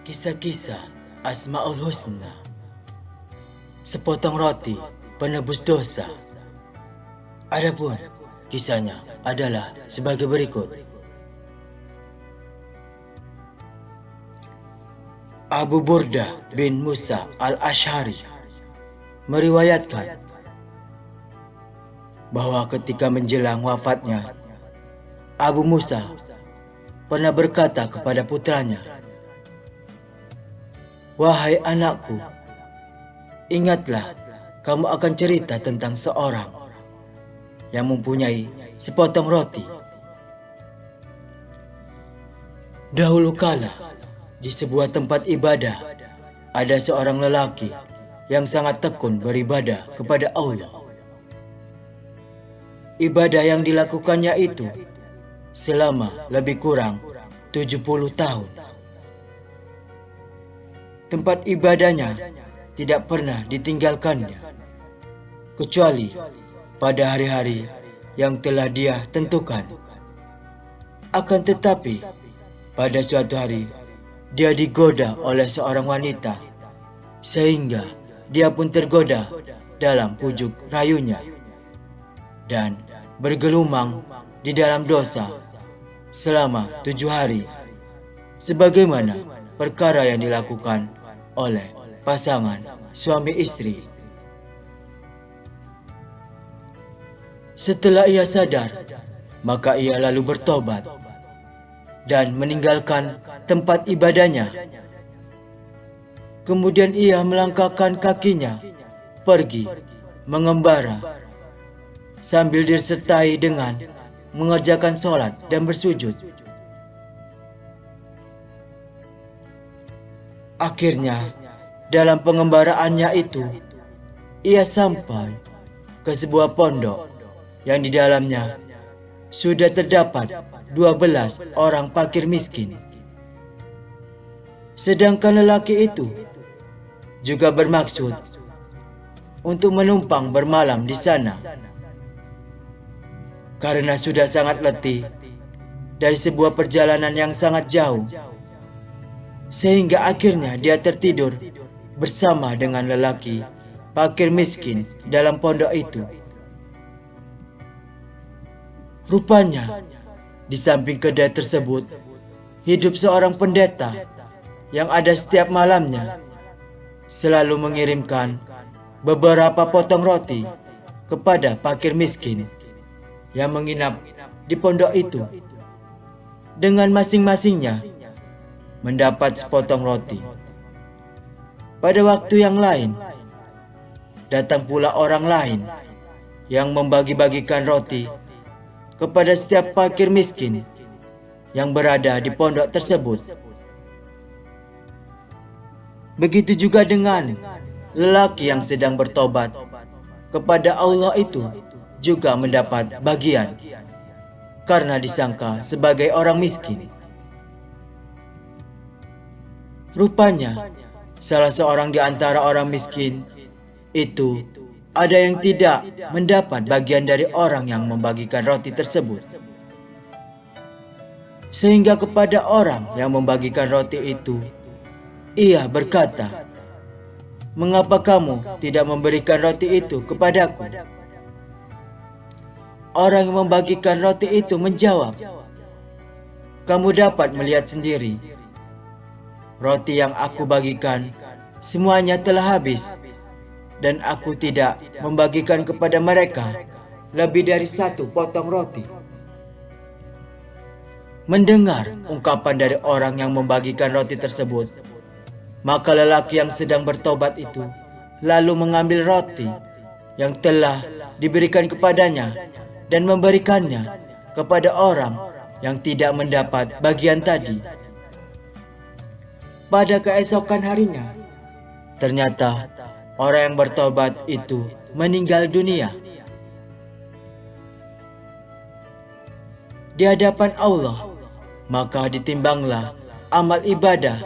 Kisah-kisah Asmaul Husna. Sepotong roti penebus dosa. Adapun kisahnya adalah sebagai berikut. Abu Burdah bin Musa al-Ash'ari meriwayatkan bahwa ketika menjelang wafatnya, Abu Musa pernah berkata kepada putranya, "Wahai anakku, ingatlah kamu akan cerita tentang seorang yang mempunyai sepotong roti. Dahulu kala, di sebuah tempat ibadah, ada seorang lelaki yang sangat tekun beribadah kepada Allah. Ibadah yang dilakukannya itu selama lebih kurang 70 tahun. Tempat ibadahnya tidak pernah ditinggalkannya, kecuali pada hari-hari yang telah dia tentukan. Akan tetapi, pada suatu hari, dia digoda oleh seorang wanita, sehingga dia pun tergoda dalam pujuk rayunya, dan bergelumang di dalam dosa selama 7 hari, sebagaimana perkara yang dilakukan oleh pasangan suami istri. Setelah ia sadar, maka ia lalu bertobat dan meninggalkan tempat ibadahnya. Kemudian ia melangkahkan kakinya pergi mengembara sambil disertai dengan mengerjakan sholat dan bersujud. Akhirnya, dalam pengembaraannya itu, ia sampai ke sebuah pondok yang di dalamnya sudah terdapat 12 orang fakir miskin. Sedangkan lelaki itu juga bermaksud untuk menumpang bermalam di sana. Karena sudah sangat letih dari sebuah perjalanan yang sangat jauh, sehingga akhirnya dia tertidur bersama dengan lelaki fakir miskin dalam pondok itu. Rupanya, di samping kedai tersebut, hidup seorang pendeta yang ada setiap malamnya selalu mengirimkan beberapa potong roti kepada fakir miskin yang menginap di pondok itu, dengan masing-masingnya mendapat sepotong roti. Pada waktu yang lain, datang pula orang lain yang membagi-bagikan roti kepada setiap fakir miskin yang berada di pondok tersebut. Begitu juga dengan lelaki yang sedang bertobat kepada Allah itu juga mendapat bagian karena disangka sebagai orang miskin. Rupanya, salah seorang di antara orang miskin itu ada yang tidak mendapat bagian dari orang yang membagikan roti tersebut. Sehingga kepada orang yang membagikan roti itu, ia berkata, "Mengapa kamu tidak memberikan roti itu kepadaku?" Orang yang membagikan roti itu menjawab, "Kamu dapat melihat sendiri, roti yang aku bagikan semuanya telah habis, dan aku tidak membagikan kepada mereka lebih dari 1 potong roti." Mendengar ungkapan dari orang yang membagikan roti tersebut, maka lelaki yang sedang bertobat itu lalu mengambil roti yang telah diberikan kepadanya dan memberikannya kepada orang yang tidak mendapat bagian tadi. Pada keesokan harinya, ternyata orang yang bertobat itu meninggal dunia. Di hadapan Allah, maka ditimbanglah amal ibadah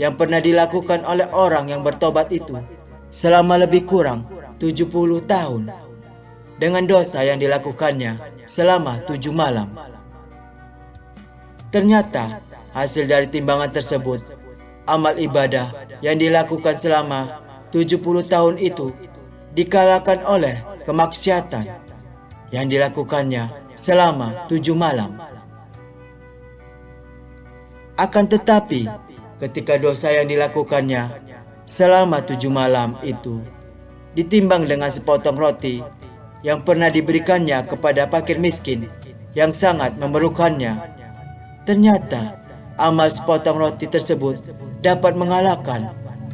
yang pernah dilakukan oleh orang yang bertobat itu selama lebih kurang 70 tahun dengan dosa yang dilakukannya selama 7 malam. Ternyata hasil dari timbangan tersebut amal ibadah yang dilakukan selama 70 tahun itu dikalahkan oleh kemaksiatan yang dilakukannya selama 7 malam. Akan tetapi, ketika dosa yang dilakukannya selama 7 malam itu ditimbang dengan sepotong roti yang pernah diberikannya kepada fakir miskin yang sangat memerlukannya, ternyata amal sepotong roti tersebut dapat mengalahkan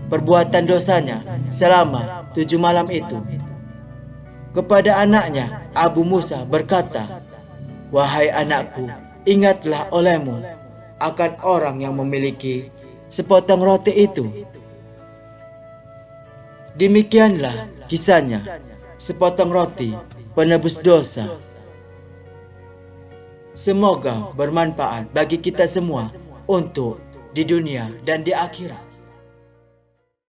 perbuatan dosanya selama 7 malam itu. Kepada anaknya, Abu Musa berkata, "Wahai anakku, ingatlah olehmu akan orang yang memiliki sepotong roti itu." Demikianlah kisahnya, sepotong roti penebus dosa. Semoga bermanfaat bagi kita semua untuk di dunia dan di akhirat.